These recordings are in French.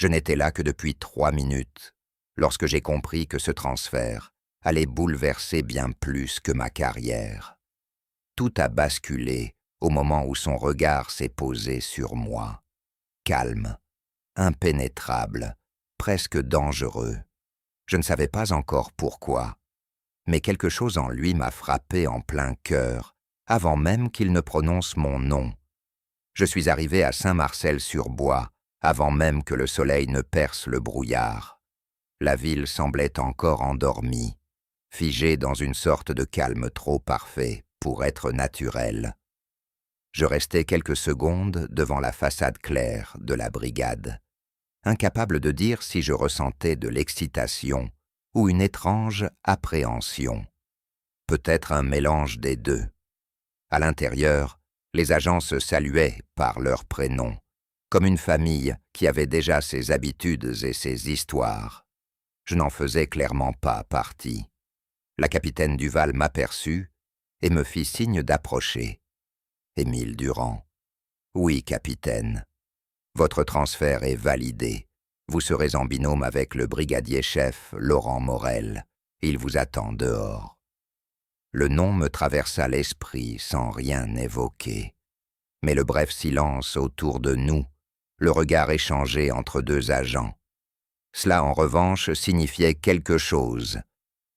Je n'étais là que depuis 3 minutes, lorsque j'ai compris que ce transfert allait bouleverser bien plus que ma carrière. Tout a basculé au moment où son regard s'est posé sur moi. Calme, impénétrable, presque dangereux. Je ne savais pas encore pourquoi, mais quelque chose en lui m'a frappé en plein cœur, avant même qu'il ne prononce mon nom. Je suis arrivé à Saint-Marcel-sur-Bois, avant même que le soleil ne perce le brouillard. La ville semblait encore endormie, figée dans une sorte de calme trop parfait pour être naturel. Je restai quelques secondes devant la façade claire de la brigade, incapable de dire si je ressentais de l'excitation ou une étrange appréhension. Peut-être un mélange des deux. À l'intérieur, les agents se saluaient par leurs prénoms, comme une famille qui avait déjà ses habitudes et ses histoires. Je n'en faisais clairement pas partie. La capitaine Duval m'aperçut et me fit signe d'approcher. Émile Durand. Oui, capitaine. Votre transfert est validé. Vous serez en binôme avec le brigadier-chef Laurent Morel. Il vous attend dehors. Le nom me traversa l'esprit sans rien évoquer. Mais le bref silence autour de nous, le regard échangé entre deux agents. Cela, en revanche, signifiait quelque chose.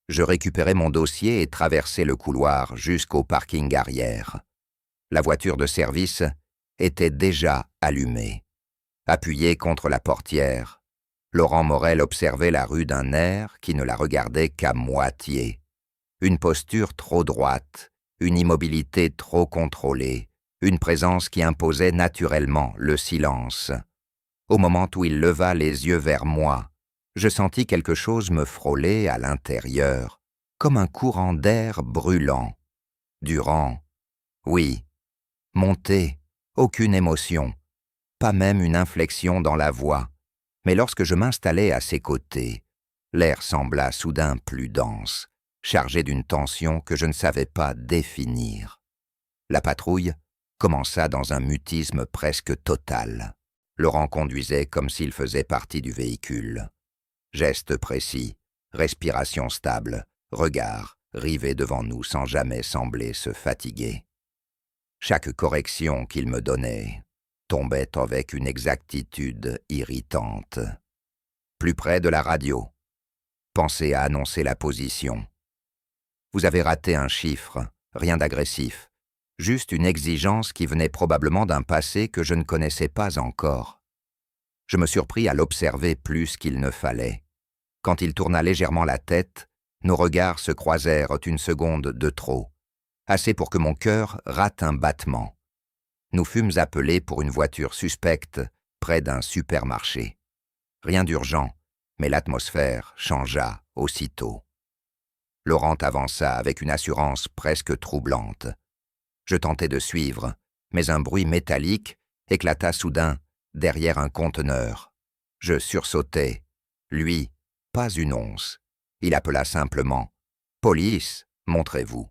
Je récupérai mon dossier et traversai le couloir jusqu'au parking arrière. La voiture de service était déjà allumée. Appuyé contre la portière, Laurent Morel observait la rue d'un air qui ne la regardait qu'à moitié. Une posture trop droite, une immobilité trop contrôlée, une présence qui imposait naturellement le silence. Au moment où il leva les yeux vers moi, je sentis quelque chose me frôler à l'intérieur, comme un courant d'air brûlant. Durand, oui, monté, aucune émotion, pas même une inflexion dans la voix, mais lorsque je m'installai à ses côtés, l'air sembla soudain plus dense, chargé d'une tension que je ne savais pas définir. La patrouille commença dans un mutisme presque total. Laurent conduisait comme s'il faisait partie du véhicule. Gestes précis, respiration stable, regard rivé devant nous sans jamais sembler se fatiguer. Chaque correction qu'il me donnait tombait avec une exactitude irritante. Plus près de la radio. Pensez à annoncer la position. Vous avez raté un chiffre, rien d'agressif, juste une exigence qui venait probablement d'un passé que je ne connaissais pas encore. Je me surpris à l'observer plus qu'il ne fallait. Quand il tourna légèrement la tête, nos regards se croisèrent une seconde de trop, assez pour que mon cœur rate un battement. Nous fûmes appelés pour une voiture suspecte près d'un supermarché. Rien d'urgent, mais l'atmosphère changea aussitôt. Laurent avança avec une assurance presque troublante. Je tentai de suivre, mais un bruit métallique éclata soudain derrière un conteneur. Je sursautai. Lui, pas une once. Il appela simplement « Police, montrez-vous ».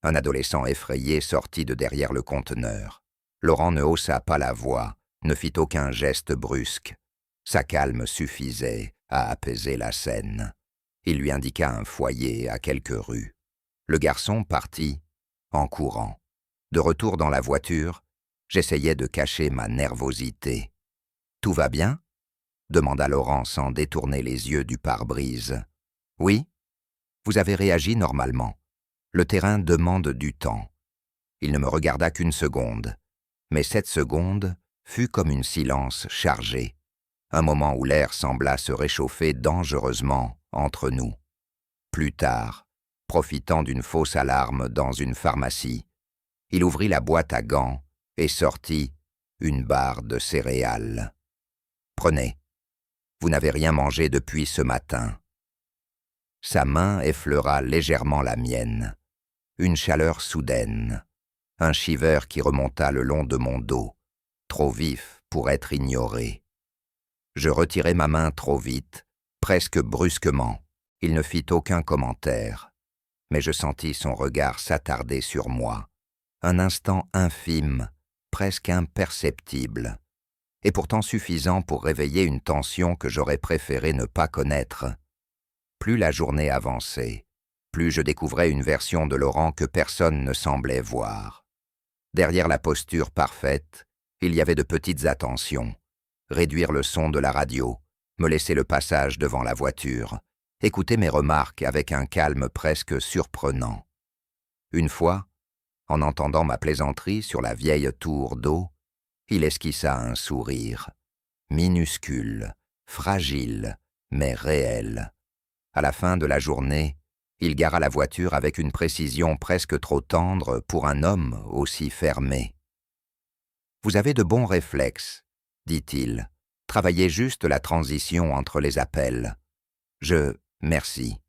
Un adolescent effrayé sortit de derrière le conteneur. Laurent ne haussa pas la voix, ne fit aucun geste brusque. Sa calme suffisait à apaiser la scène. Il lui indiqua un foyer à quelques rues. Le garçon partit en courant. De retour dans la voiture, j'essayais de cacher ma nervosité. « Tout va bien ?» demanda Laurent sans détourner les yeux du pare-brise. « Oui, vous avez réagi normalement. Le terrain demande du temps. » Il ne me regarda qu'une seconde, mais cette seconde fut comme une silence chargée, un moment où l'air sembla se réchauffer dangereusement entre nous. Plus tard, profitant d'une fausse alarme dans une pharmacie, il ouvrit la boîte à gants et sortit une barre de céréales. « Prenez. Vous n'avez rien mangé depuis ce matin. » Sa main effleura légèrement la mienne. Une chaleur soudaine, un shiver qui remonta le long de mon dos, trop vif pour être ignoré. Je retirai ma main trop vite, presque brusquement. Il ne fit aucun commentaire, mais je sentis son regard s'attarder sur moi. Un instant infime, presque imperceptible. et pourtant suffisant pour réveiller une tension que j'aurais préféré ne pas connaître. Plus la journée avançait, plus je découvrais une version de Laurent que personne ne semblait voir. Derrière la posture parfaite, il y avait de petites attentions. Réduire le son de la radio, me laisser le passage devant la voiture, écouter mes remarques avec un calme presque surprenant. Une fois, en entendant ma plaisanterie sur la vieille tour d'eau, il esquissa un sourire, minuscule, fragile, mais réel. À la fin de la journée, il gara la voiture avec une précision presque trop tendre pour un homme aussi fermé. « Vous avez de bons réflexes, » dit-il. « Travaillez juste la transition entre les appels. » Merci.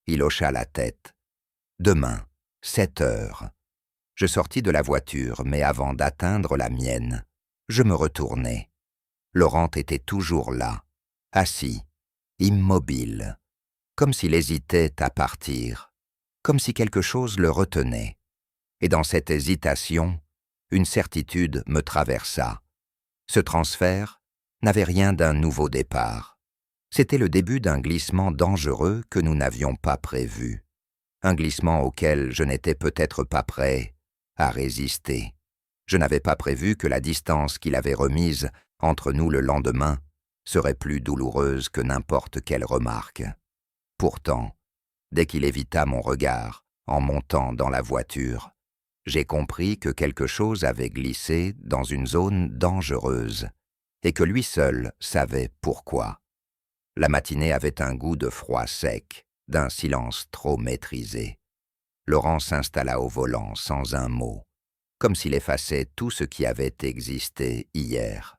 Il hocha la tête. « Demain, 7 heures. » Je sortis de la voiture, mais avant d'atteindre la mienne, je me retournai. Laurent était toujours là, assis, immobile, comme s'il hésitait à partir, comme si quelque chose le retenait. Et dans cette hésitation, une certitude me traversa. Ce transfert n'avait rien d'un nouveau départ. C'était le début d'un glissement dangereux que nous n'avions pas prévu. Un glissement auquel je n'étais peut-être pas prêt à résister. Je n'avais pas prévu que la distance qu'il avait remise entre nous le lendemain serait plus douloureuse que n'importe quelle remarque. Pourtant, dès qu'il évita mon regard en montant dans la voiture, j'ai compris que quelque chose avait glissé dans une zone dangereuse et que lui seul savait pourquoi. La matinée avait un goût de froid sec, d'un silence trop maîtrisé. Laurent s'installa au volant sans un mot, comme s'il effaçait tout ce qui avait existé hier.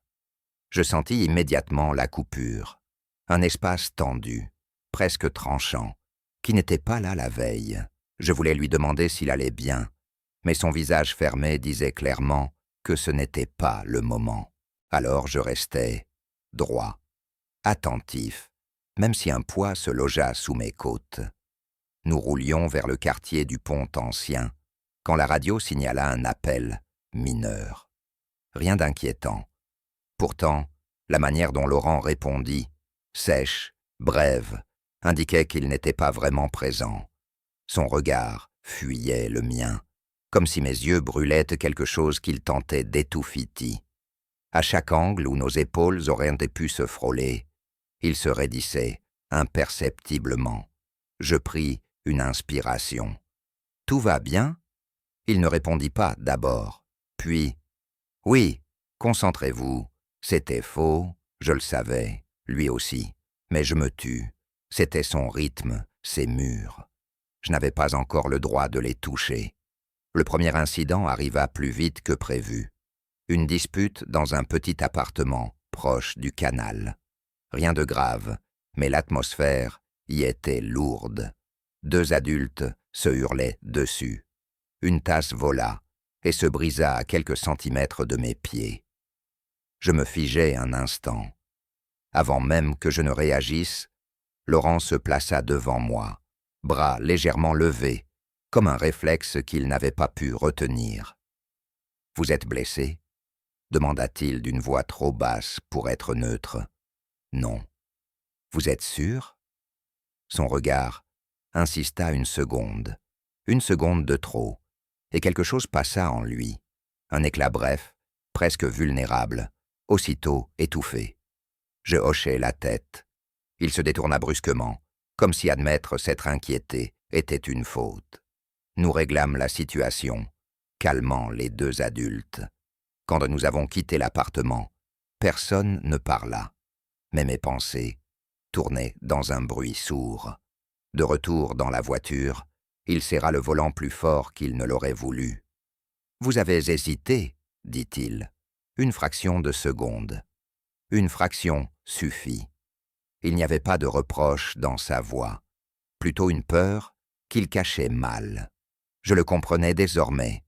Je sentis immédiatement la coupure, un espace tendu, presque tranchant, qui n'était pas là la veille. Je voulais lui demander s'il allait bien, mais son visage fermé disait clairement que ce n'était pas le moment. Alors je restais droit, attentif, même si un poids se logea sous mes côtes. Nous roulions vers le quartier du Pont Ancien, quand la radio signala un appel mineur. Rien d'inquiétant. Pourtant, la manière dont Laurent répondit, sèche, brève, indiquait qu'il n'était pas vraiment présent. Son regard fuyait le mien, comme si mes yeux brûlaient quelque chose qu'il tentait d'étouffer. À chaque angle où nos épaules auraient pu se frôler, il se raidissait imperceptiblement. Je pris une inspiration. « Tout va bien ?» Il ne répondit pas d'abord. Puis, « Oui, concentrez-vous. C'était faux, je le savais, lui aussi. Mais je me tus. C'était son rythme, ses murs. Je n'avais pas encore le droit de les toucher. Le premier incident arriva plus vite que prévu. Une dispute dans un petit appartement proche du canal. Rien de grave, mais l'atmosphère y était lourde. 2 adultes se hurlaient dessus. Une tasse vola et se brisa à quelques centimètres de mes pieds. Je me figeai un instant. Avant même que je ne réagisse, Laurent se plaça devant moi, bras légèrement levés, comme un réflexe qu'il n'avait pas pu retenir. « Vous êtes blessé ?» demanda-t-il d'une voix trop basse pour être neutre. « Non. »« Vous êtes sûr ?» Son regard insista une seconde de trop, et quelque chose passa en lui, un éclat bref, presque vulnérable, aussitôt étouffé. Je hochai la tête. Il se détourna brusquement, comme si admettre s'être inquiété était une faute. Nous réglâmes la situation, calmant les 2 adultes. Quand nous avons quitté l'appartement, personne ne parla, mais mes pensées tournaient dans un bruit sourd. De retour dans la voiture, il serra le volant plus fort qu'il ne l'aurait voulu. « Vous avez hésité, » dit-il. « Une fraction de seconde. » Une fraction suffit. Il n'y avait pas de reproche dans sa voix, plutôt une peur qu'il cachait mal. Je le comprenais désormais.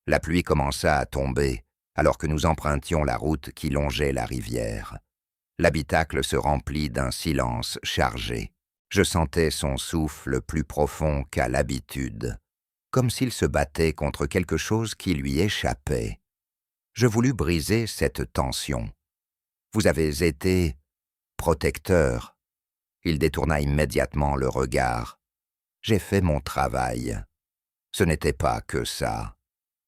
La pluie commença à tomber alors que nous empruntions la route qui longeait la rivière. L'habitacle se remplit d'un silence chargé. Je sentais son souffle plus profond qu'à l'habitude, comme s'il se battait contre quelque chose qui lui échappait. Je voulus briser cette tension. Vous avez été protecteur. Il détourna immédiatement le regard. J'ai fait mon travail. Ce n'était pas que ça.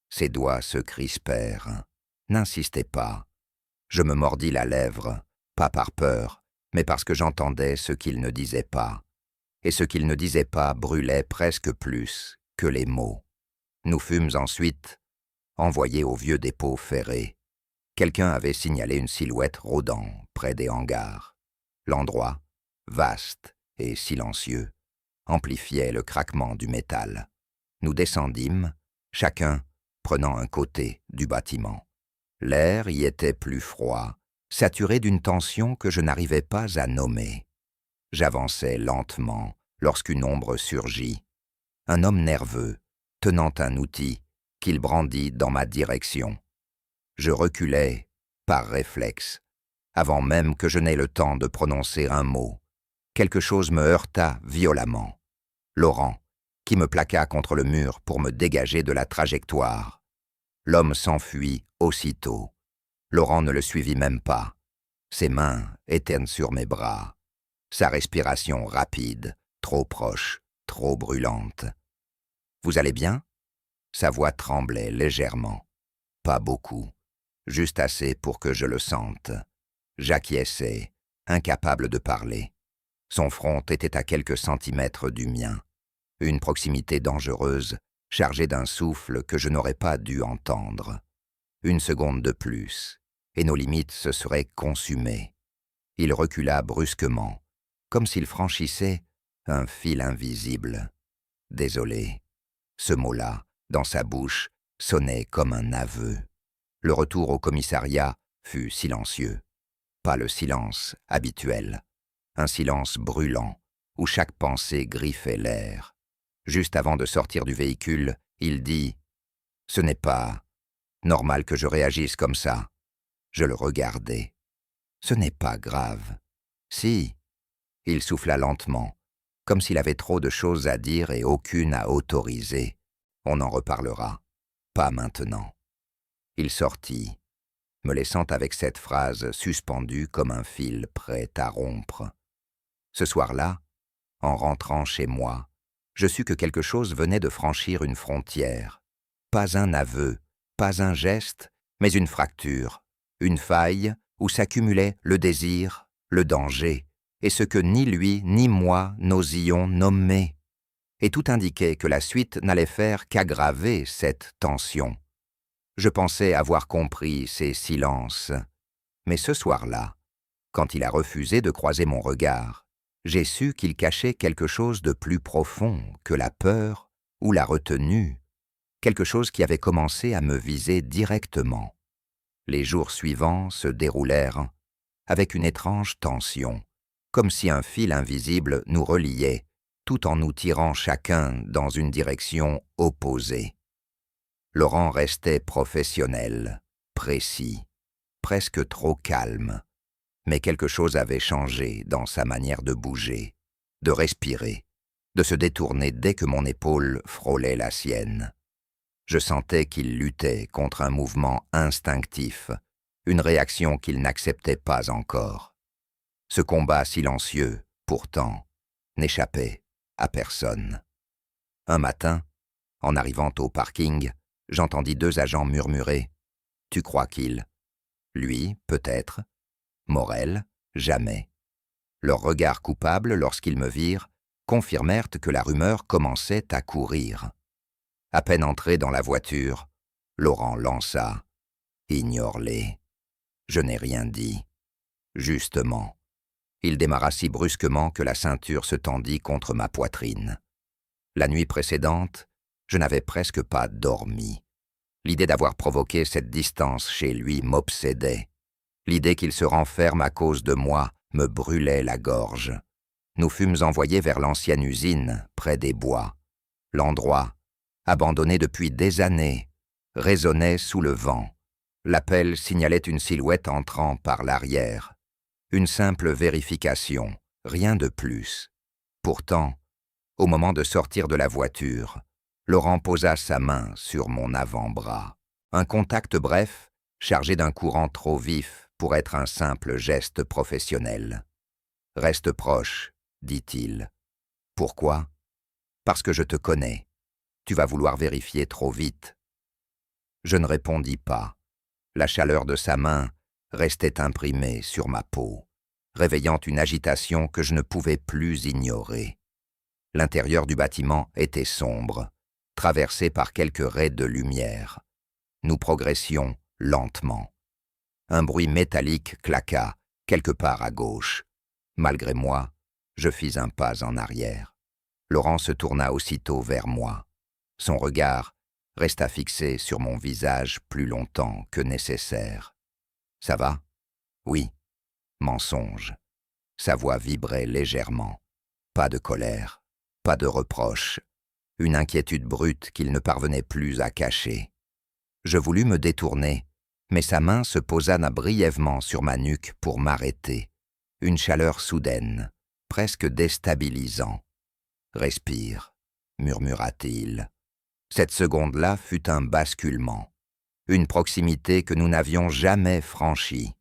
Ses doigts se crispèrent. N'insistez pas. Je me mordis la lèvre, pas par peur, mais parce que j'entendais ce qu'il ne disait pas. Et ce qu'il ne disait pas brûlait presque plus que les mots. Nous fûmes ensuite envoyés au vieux dépôt ferré. Quelqu'un avait signalé une silhouette rôdant près des hangars. L'endroit, vaste et silencieux, amplifiait le craquement du métal. Nous descendîmes, chacun prenant un côté du bâtiment. L'air y était plus froid, saturé d'une tension que je n'arrivais pas à nommer. J'avançais lentement lorsqu'une ombre surgit. Un homme nerveux, tenant un outil, qu'il brandit dans ma direction. Je reculai, par réflexe, avant même que je n'aie le temps de prononcer un mot. Quelque chose me heurta violemment. Laurent, qui me plaqua contre le mur pour me dégager de la trajectoire. L'homme s'enfuit aussitôt. Laurent ne le suivit même pas. Ses mains étaient sur mes bras. Sa respiration rapide, trop proche, trop brûlante. « Vous allez bien ?» Sa voix tremblait légèrement. Pas beaucoup, juste assez pour que je le sente. J'acquiesçai, incapable de parler. Son front était à quelques centimètres du mien. Une proximité dangereuse, chargée d'un souffle que je n'aurais pas dû entendre. Une seconde de plus, et nos limites se seraient consumées. Il recula brusquement, comme s'il franchissait un fil invisible. Désolé. Ce mot-là, dans sa bouche, sonnait comme un aveu. Le retour au commissariat fut silencieux. Pas le silence habituel. Un silence brûlant, où chaque pensée griffait l'air. Juste avant de sortir du véhicule, il dit « Ce n'est pas normal que je réagisse comme ça. » Je le regardai. « Ce n'est pas grave. » « Si. » Il souffla lentement, comme s'il avait trop de choses à dire et aucune à autoriser. On en reparlera. Pas maintenant. Il sortit, me laissant avec cette phrase suspendue comme un fil prêt à rompre. Ce soir-là, en rentrant chez moi, je sus que quelque chose venait de franchir une frontière. Pas un aveu, pas un geste, mais une fracture, une faille où s'accumulaient le désir, le danger, et ce que ni lui ni moi n'osions nommer. Et tout indiquait que la suite n'allait faire qu'aggraver cette tension. Je pensais avoir compris ses silences. Mais ce soir-là, quand il a refusé de croiser mon regard, j'ai su qu'il cachait quelque chose de plus profond que la peur ou la retenue, quelque chose qui avait commencé à me viser directement. Les jours suivants se déroulèrent avec une étrange tension, comme si un fil invisible nous reliait, tout en nous tirant chacun dans une direction opposée. Laurent restait professionnel, précis, presque trop calme, mais quelque chose avait changé dans sa manière de bouger, de respirer, de se détourner dès que mon épaule frôlait la sienne. Je sentais qu'il luttait contre un mouvement instinctif, une réaction qu'il n'acceptait pas encore. Ce combat silencieux, pourtant, n'échappait à personne. Un matin, en arrivant au parking, j'entendis 2 agents murmurer « Tu crois qu'il ?» Lui, peut-être. Morel, jamais. Leurs regards coupables, lorsqu'ils me virent, confirmèrent que la rumeur commençait à courir. À peine entré dans la voiture, Laurent lança « Ignore-les. » Je n'ai rien dit. Justement. Il démarra si brusquement que la ceinture se tendit contre ma poitrine. La nuit précédente, je n'avais presque pas dormi. L'idée d'avoir provoqué cette distance chez lui m'obsédait. L'idée qu'il se renferme à cause de moi me brûlait la gorge. Nous fûmes envoyés vers l'ancienne usine, près des bois. L'endroit, abandonné depuis des années, résonnait sous le vent. L'appel signalait une silhouette entrant par l'arrière. Une simple vérification, rien de plus. Pourtant, au moment de sortir de la voiture, Laurent posa sa main sur mon avant-bras. Un contact bref, chargé d'un courant trop vif pour être un simple geste professionnel. « Reste proche, dit-il. Pourquoi ? Parce que je te connais. Tu vas vouloir vérifier trop vite. » Je ne répondis pas. La chaleur de sa main restait imprimée sur ma peau, réveillant une agitation que je ne pouvais plus ignorer. L'intérieur du bâtiment était sombre, traversé par quelques raies de lumière. Nous progressions lentement. Un bruit métallique claqua quelque part à gauche. Malgré moi, je fis un pas en arrière. Laurent se tourna aussitôt vers moi. Son regard resta fixé sur mon visage plus longtemps que nécessaire. « Ça va ? » ?»« Oui. » Mensonge. Sa voix vibrait légèrement. Pas de colère, pas de reproche, une inquiétude brute qu'il ne parvenait plus à cacher. Je voulus me détourner, mais sa main se posa brièvement sur ma nuque pour m'arrêter. Une chaleur soudaine, presque déstabilisant. « Respire, » murmura-t-il. Cette seconde-là fut un basculement, une proximité que nous n'avions jamais franchie,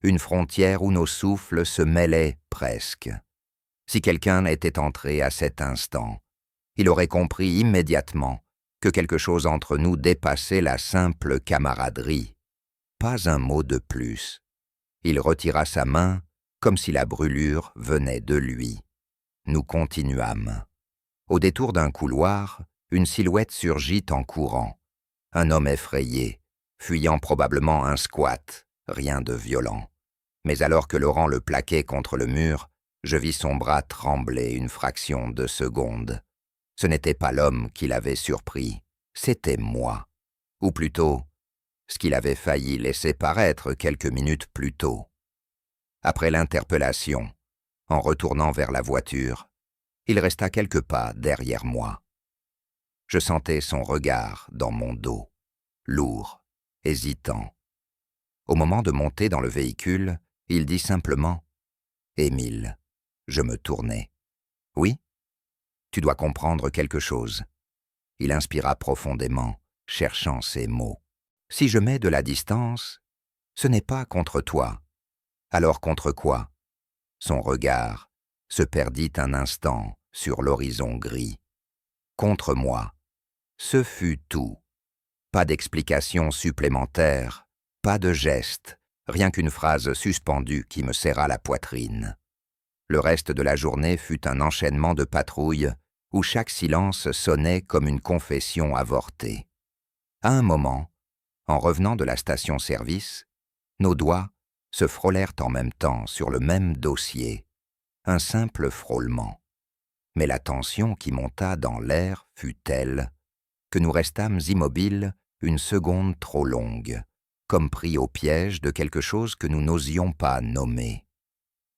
une frontière où nos souffles se mêlaient presque. Si quelqu'un était entré à cet instant, il aurait compris immédiatement que quelque chose entre nous dépassait la simple camaraderie. Pas un mot de plus. Il retira sa main comme si la brûlure venait de lui. Nous continuâmes. Au détour d'un couloir, une silhouette surgit en courant. Un homme effrayé, fuyant probablement un squat, rien de violent. Mais alors que Laurent le plaquait contre le mur, je vis son bras trembler une fraction de seconde. Ce n'était pas l'homme qui l'avait surpris, c'était moi. Ou plutôt, ce qu'il avait failli laisser paraître quelques minutes plus tôt. Après l'interpellation, en retournant vers la voiture, il resta quelques pas derrière moi. Je sentais son regard dans mon dos, lourd, hésitant. Au moment de monter dans le véhicule, il dit simplement « Émile ». Je me tournai. « Oui ? Tu dois comprendre quelque chose. » Il inspira profondément, cherchant ses mots. « Si je mets de la distance, ce n'est pas contre toi. Alors contre quoi ?» Son regard se perdit un instant sur l'horizon gris. « Contre moi. » Ce fut tout. Pas d'explication supplémentaire, pas de geste, rien qu'une phrase suspendue qui me serra la poitrine. Le reste de la journée fut un enchaînement de patrouilles où chaque silence sonnait comme une confession avortée. À un moment, en revenant de la station-service, nos doigts se frôlèrent en même temps sur le même dossier, un simple frôlement. Mais la tension qui monta dans l'air fut telle que nous restâmes immobiles une seconde trop longue, comme pris au piège de quelque chose que nous n'osions pas nommer.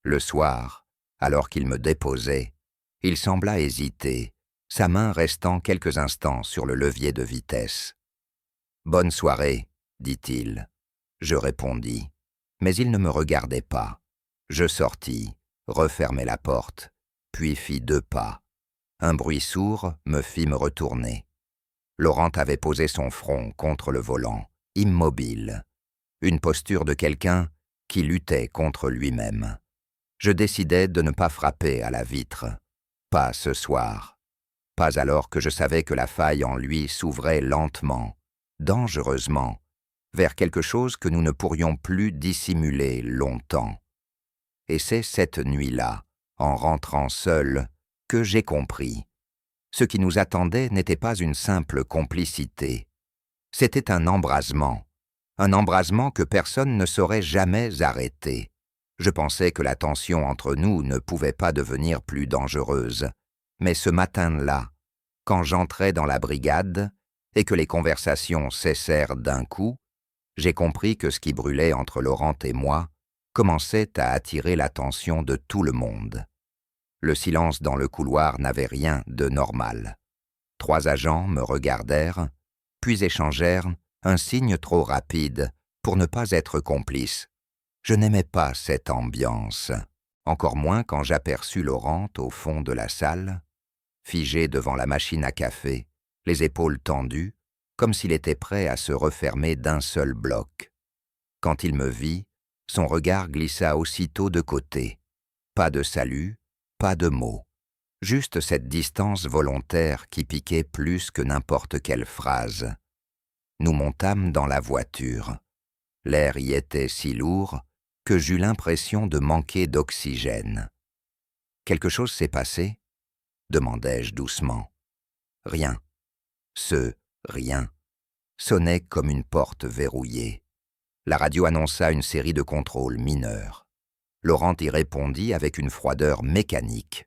Le soir, alors qu'il me déposait, il sembla hésiter, sa main restant quelques instants sur le levier de vitesse. « Bonne soirée, » dit-il. Je répondis, mais il ne me regardait pas. Je sortis, refermai la porte, puis fis 2 pas. Un bruit sourd me fit me retourner. Laurent avait posé son front contre le volant, immobile. Une posture de quelqu'un qui luttait contre lui-même. Je décidai de ne pas frapper à la vitre. Pas ce soir. Pas alors que je savais que la faille en lui s'ouvrait lentement, dangereusement, vers quelque chose que nous ne pourrions plus dissimuler longtemps. Et c'est cette nuit-là, en rentrant seul, que j'ai compris. Ce qui nous attendait n'était pas une simple complicité. C'était un embrasement que personne ne saurait jamais arrêter. Je pensais que la tension entre nous ne pouvait pas devenir plus dangereuse. Mais ce matin-là, quand j'entrai dans la brigade et que les conversations cessèrent d'un coup, j'ai compris que ce qui brûlait entre Laurent et moi commençait à attirer l'attention de tout le monde. Le silence dans le couloir n'avait rien de normal. 3 agents me regardèrent, puis échangèrent un signe trop rapide pour ne pas être complice. Je n'aimais pas cette ambiance, encore moins quand j'aperçus Laurent au fond de la salle, figé devant la machine à café, les épaules tendues, comme s'il était prêt à se refermer d'un seul bloc. Quand il me vit, Son regard glissa aussitôt de côté. Pas de salut, pas de mots. Juste cette distance volontaire qui piquait plus que n'importe quelle phrase. Nous montâmes dans la voiture. L'air y était si lourd que j'eus l'impression de manquer d'oxygène. « Quelque chose s'est passé ?» demandai-je doucement. Rien. Ce « rien » sonnait comme une porte verrouillée. La radio annonça une série de contrôles mineurs. Laurent y répondit avec une froideur mécanique.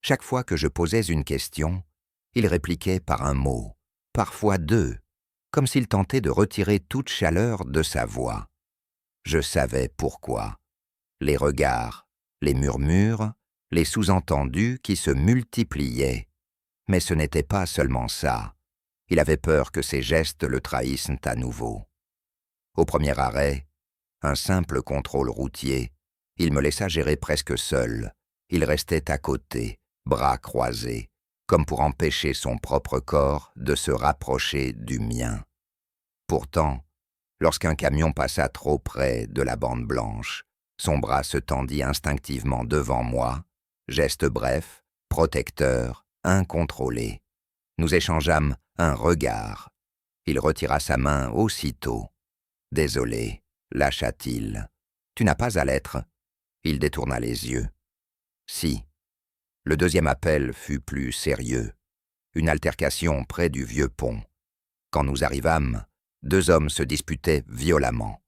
Chaque fois que je posais une question, il répliquait par un mot, parfois deux, comme s'il tentait de retirer toute chaleur de sa voix. Je savais pourquoi. Les regards, les murmures, les sous-entendus qui se multipliaient. Mais ce n'était pas seulement ça. Il avait peur que ses gestes le trahissent à nouveau. Au premier arrêt, un simple contrôle routier, il me laissa gérer presque seul. Il restait à côté, bras croisés, comme pour empêcher son propre corps de se rapprocher du mien. Pourtant, lorsqu'un camion passa trop près de la bande blanche, son bras se tendit instinctivement devant moi, geste bref, protecteur, incontrôlé. Nous échangeâmes un regard. Il retira sa main aussitôt. « Désolé », lâcha-t-il. « Tu n'as pas à l'être. » Il détourna les yeux. « Si. » Le deuxième appel fut plus sérieux. Une altercation près du vieux pont. Quand nous arrivâmes, deux hommes se disputaient violemment.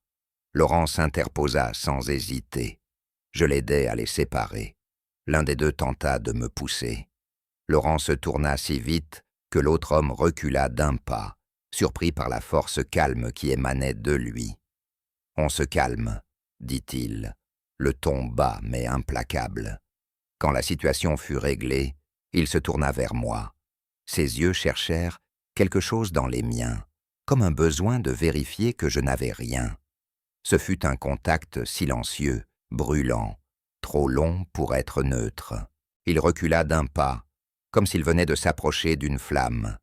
Laurent s'interposa sans hésiter. Je l'aidai à les séparer. L'un des deux tenta de me pousser. Laurent se tourna si vite que l'autre homme recula d'un pas, surpris par la force calme qui émanait de lui. « On se calme », dit-il, le ton bas mais implacable. Quand la situation fut réglée, il se tourna vers moi. Ses yeux cherchèrent quelque chose dans les miens, comme un besoin de vérifier que je n'avais rien. Ce fut un contact silencieux, brûlant, trop long pour être neutre. Il recula d'un pas, comme s'il venait de s'approcher d'une flamme.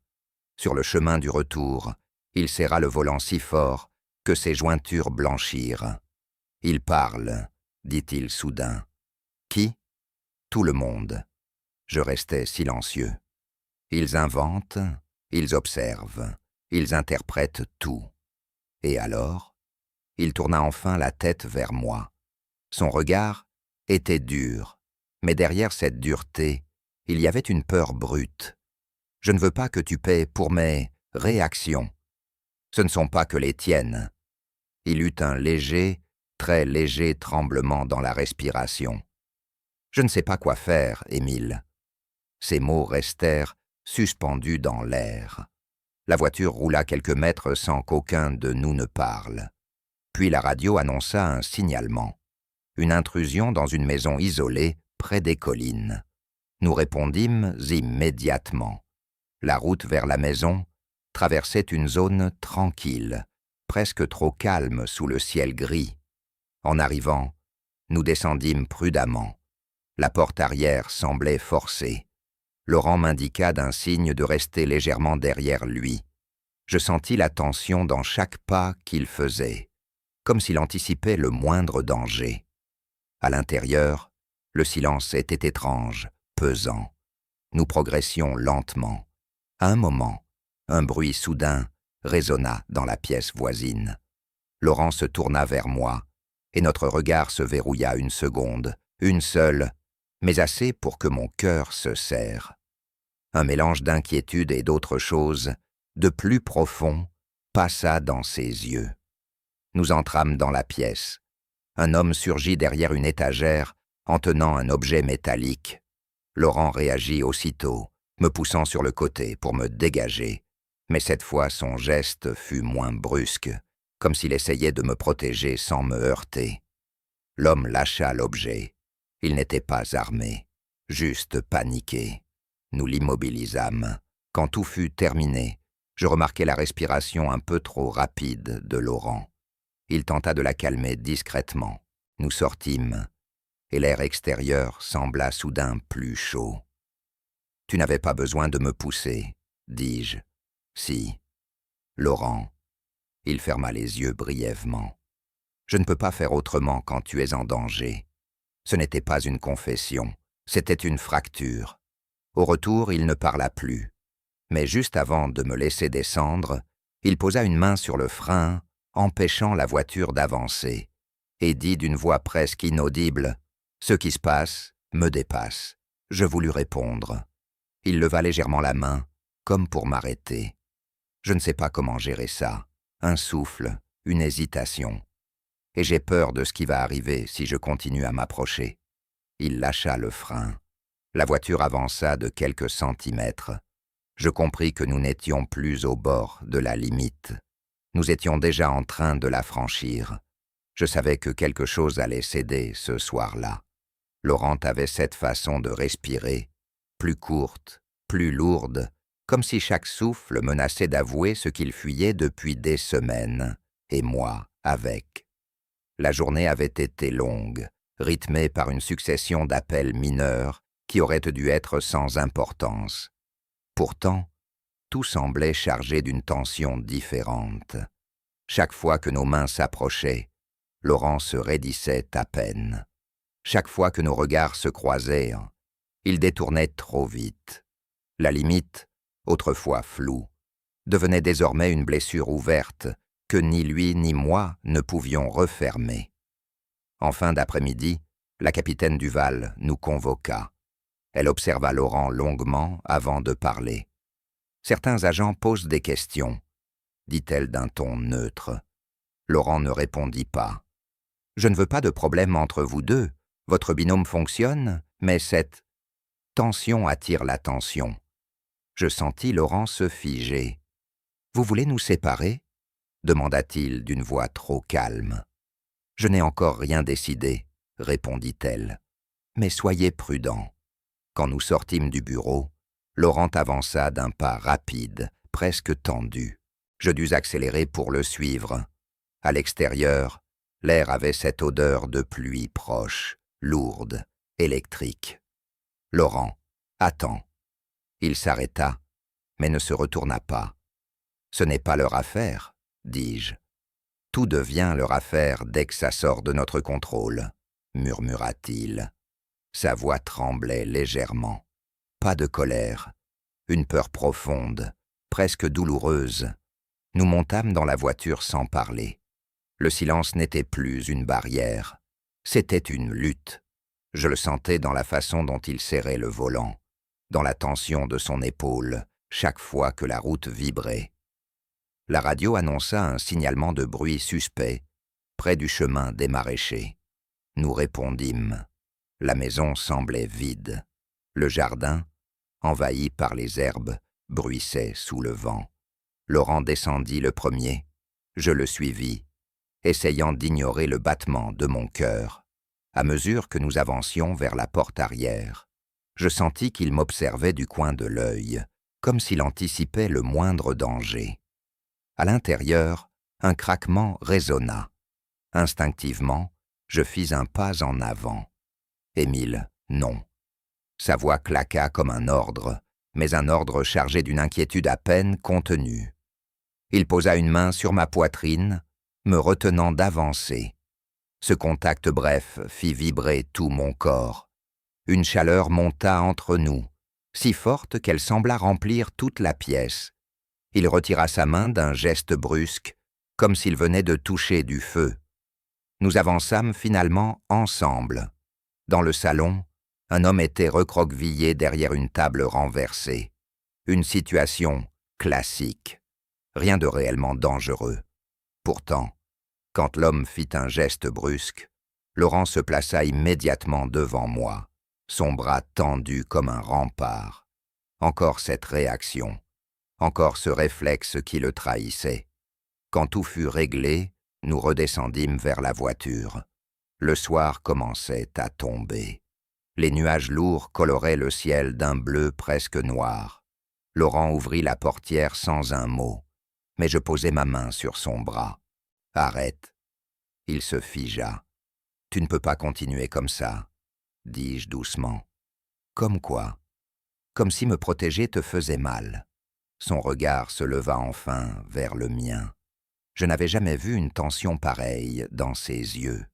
Sur le chemin du retour, il serra le volant si fort que ses jointures blanchirent. « Il parle », dit-il soudain. « Qui ? » ?»« Tout le monde. » Je restais silencieux. Ils inventent, ils observent, ils interprètent tout. Et alors ? Il tourna enfin la tête vers moi. Son regard était dur, mais derrière cette dureté, il y avait une peur brute. « Je ne veux pas que tu paies pour mes réactions. Ce ne sont pas que les tiennes. » Il eut un léger, très léger tremblement dans la respiration. « Je ne sais pas quoi faire, Émile. » Ces mots restèrent suspendus dans l'air. La voiture roula quelques mètres sans qu'aucun de nous ne parle. Puis la radio annonça un signalement. Une intrusion dans une maison isolée près des collines. Nous répondîmes immédiatement. La route vers la maison traversait une zone tranquille, presque trop calme sous le ciel gris. En arrivant, nous descendîmes prudemment. La porte arrière semblait forcée. Laurent m'indiqua d'un signe de rester légèrement derrière lui. Je sentis la tension dans chaque pas qu'il faisait, comme s'il anticipait le moindre danger. À l'intérieur, le silence était étrange, pesant. Nous progressions lentement. À un moment, un bruit soudain résonna dans la pièce voisine. Laurent se tourna vers moi, et notre regard se verrouilla une seconde, une seule, mais assez pour que mon cœur se serre. Un mélange d'inquiétude et d'autre chose, de plus profond, passa dans ses yeux. Nous entrâmes dans la pièce. Un homme surgit derrière une étagère en tenant un objet métallique. Laurent réagit aussitôt, me poussant sur le côté pour me dégager, mais cette fois son geste fut moins brusque, comme s'il essayait de me protéger sans me heurter. L'homme lâcha l'objet. Il n'était pas armé, juste paniqué. Nous l'immobilisâmes. Quand tout fut terminé, je remarquai la respiration un peu trop rapide de Laurent. Il tenta de la calmer discrètement. Nous sortîmes, et l'air extérieur sembla soudain plus chaud. « Tu n'avais pas besoin de me pousser, » dis-je. « Si. » Laurent. Il ferma les yeux brièvement. Je ne peux pas faire autrement quand tu es en danger. Ce n'était pas une confession, c'était une fracture. Au retour, il ne parla plus. Mais juste avant de me laisser descendre, il posa une main sur le frein, empêchant la voiture d'avancer, et dit d'une voix presque inaudible « Ce qui se passe me dépasse ». Je voulus répondre. Il leva légèrement la main, comme pour m'arrêter. Je ne sais pas comment gérer ça. Un souffle, une hésitation. Et j'ai peur de ce qui va arriver si je continue à m'approcher. Il lâcha le frein. La voiture avança de quelques centimètres. Je compris que nous n'étions plus au bord de la limite. Nous étions déjà en train de la franchir. Je savais que quelque chose allait céder ce soir-là. Laurent avait cette façon de respirer, plus courte, plus lourde, comme si chaque souffle menaçait d'avouer ce qu'il fuyait depuis des semaines, et moi avec. La journée avait été longue, rythmée par une succession d'appels mineurs qui auraient dû être sans importance. Pourtant, tout semblait chargé d'une tension différente. Chaque fois que nos mains s'approchaient, Laurent se raidissait à peine. Chaque fois que nos regards se croisèrent, il détournait trop vite. La limite, autrefois floue, devenait désormais une blessure ouverte que ni lui ni moi ne pouvions refermer. En fin d'après-midi, la capitaine Duval nous convoqua. Elle observa Laurent longuement avant de parler. « Certains agents posent des questions », dit-elle d'un ton neutre. Laurent ne répondit pas. « Je ne veux pas de problème entre vous deux. Votre binôme fonctionne, mais cette tension attire l'attention. » Je sentis Laurent se figer. « Vous voulez nous séparer ?» demanda-t-il d'une voix trop calme. « Je n'ai encore rien décidé, » répondit-elle. « Mais soyez prudent. » Quand nous sortîmes du bureau, Laurent avança d'un pas rapide, presque tendu. Je dus accélérer pour le suivre. À l'extérieur, l'air avait cette odeur de pluie proche, lourde, électrique. « Laurent, attends. » Il s'arrêta, mais ne se retourna pas. « Ce n'est pas leur affaire, » dis-je. « Tout devient leur affaire dès que ça sort de notre contrôle, » murmura-t-il. Sa voix tremblait légèrement. Pas de colère, une peur profonde, presque douloureuse. Nous montâmes dans la voiture sans parler. Le silence n'était plus une barrière, c'était une lutte. Je le sentais dans la façon dont il serrait le volant, dans la tension de son épaule, chaque fois que la route vibrait. La radio annonça un signalement de bruit suspect, près du chemin des maraîchers. Nous répondîmes. La maison semblait vide. Le jardin, envahi par les herbes, bruissait sous le vent. Laurent descendit le premier. Je le suivis, essayant d'ignorer le battement de mon cœur. À mesure que nous avancions vers la porte arrière, je sentis qu'il m'observait du coin de l'œil, comme s'il anticipait le moindre danger. À l'intérieur, un craquement résonna. Instinctivement, je fis un pas en avant. Émile, non. Sa voix claqua comme un ordre, mais un ordre chargé d'une inquiétude à peine contenue. Il posa une main sur ma poitrine, me retenant d'avancer. Ce contact bref fit vibrer tout mon corps. Une chaleur monta entre nous, si forte qu'elle sembla remplir toute la pièce. Il retira sa main d'un geste brusque, comme s'il venait de toucher du feu. Nous avançâmes finalement ensemble. Dans le salon, un homme était recroquevillé derrière une table renversée. Une situation classique. Rien de réellement dangereux. Pourtant, quand l'homme fit un geste brusque, Laurent se plaça immédiatement devant moi, son bras tendu comme un rempart. Encore cette réaction, encore ce réflexe qui le trahissait. Quand tout fut réglé, nous redescendîmes vers la voiture. Le soir commençait à tomber. Les nuages lourds coloraient le ciel d'un bleu presque noir. Laurent ouvrit la portière sans un mot, mais je posai ma main sur son bras. « Arrête !» Il se figea. « Tu ne peux pas continuer comme ça, » dis-je doucement. « Comme quoi ? Comme si me protéger te faisait mal. » Son regard se leva enfin vers le mien. Je n'avais jamais vu une tension pareille dans ses yeux.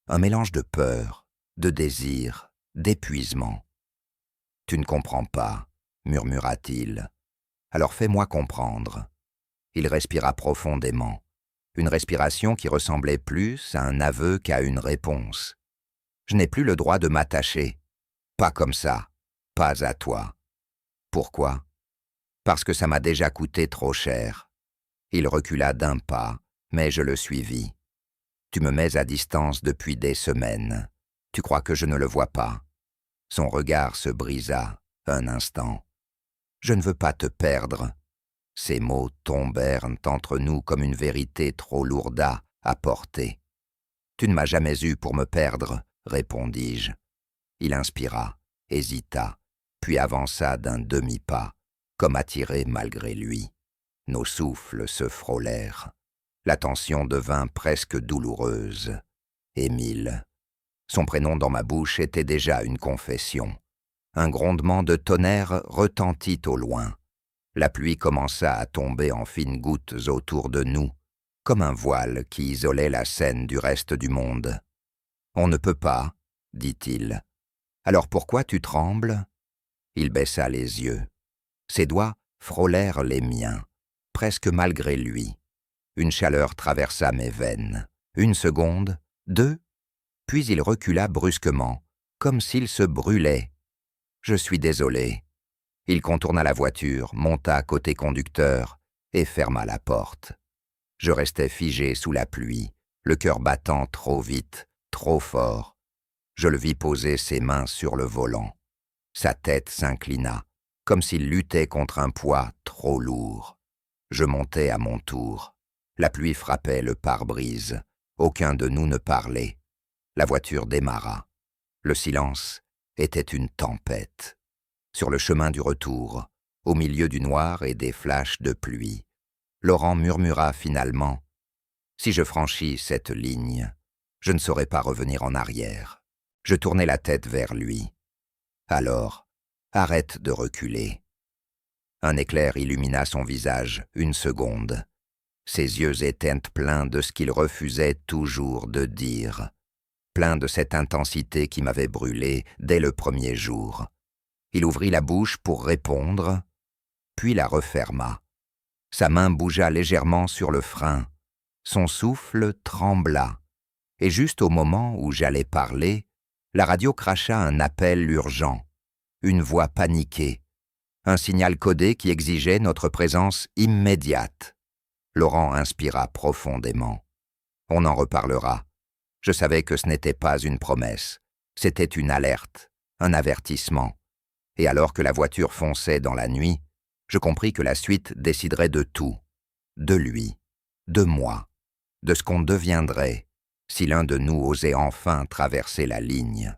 Un mélange de peur, de désir, d'épuisement. « Tu ne comprends pas, » murmura-t-il. « Alors fais-moi comprendre. » Il respira profondément, une respiration qui ressemblait plus à un aveu qu'à une réponse. « Je n'ai plus le droit de m'attacher. Pas comme ça, pas à toi. » Pourquoi ? Parce que ça m'a déjà coûté trop cher. Il recula d'un pas, mais je le suivis. « Tu me mets à distance depuis des semaines. Tu crois que je ne le vois pas ?» Son regard se brisa un instant. « Je ne veux pas te perdre. » Ces mots tombèrent entre nous comme une vérité trop lourde à porter. « Tu ne m'as jamais eu pour me perdre, » répondis-je. Il inspira, hésita, puis avança d'un demi-pas, comme attiré malgré lui. Nos souffles se frôlèrent. La tension devint presque douloureuse. Émile. Son prénom dans ma bouche était déjà une confession. Un grondement de tonnerre retentit au loin. La pluie commença à tomber en fines gouttes autour de nous, comme un voile qui isolait la scène du reste du monde. « On ne peut pas, » dit-il. « Alors pourquoi tu trembles ?» Il baissa les yeux. Ses doigts frôlèrent les miens, presque malgré lui. Une chaleur traversa mes veines. 1 seconde, 2, puis il recula brusquement, comme s'il se brûlait. « Je suis désolé. » Il contourna la voiture, monta côté conducteur et ferma la porte. Je restais figé sous la pluie, le cœur battant trop vite, trop fort. Je le vis poser ses mains sur le volant. Sa tête s'inclina, comme s'il luttait contre un poids trop lourd. Je montais à mon tour. La pluie frappait le pare-brise. Aucun de nous ne parlait. La voiture démarra. Le silence était une tempête. Sur le chemin du retour, au milieu du noir et des flashs de pluie, Laurent murmura finalement « Si je franchis cette ligne, je ne saurais pas revenir en arrière. » Je tournai la tête vers lui. « Alors, arrête de reculer. » Un éclair illumina son visage 1 seconde. Ses yeux étaient pleins de ce qu'il refusait toujours de dire, pleins de cette intensité qui m'avait brûlé dès le premier jour. Il ouvrit la bouche pour répondre, puis la referma. Sa main bougea légèrement sur le frein. Son souffle trembla. Et juste au moment où j'allais parler, la radio cracha un appel urgent, une voix paniquée, un signal codé qui exigeait notre présence immédiate. Laurent inspira profondément. On en reparlera. Je savais que ce n'était pas une promesse, c'était une alerte, un avertissement. Et alors que la voiture fonçait dans la nuit, je compris que la suite déciderait de tout, de lui, de moi, de ce qu'on deviendrait si l'un de nous osait enfin traverser la ligne.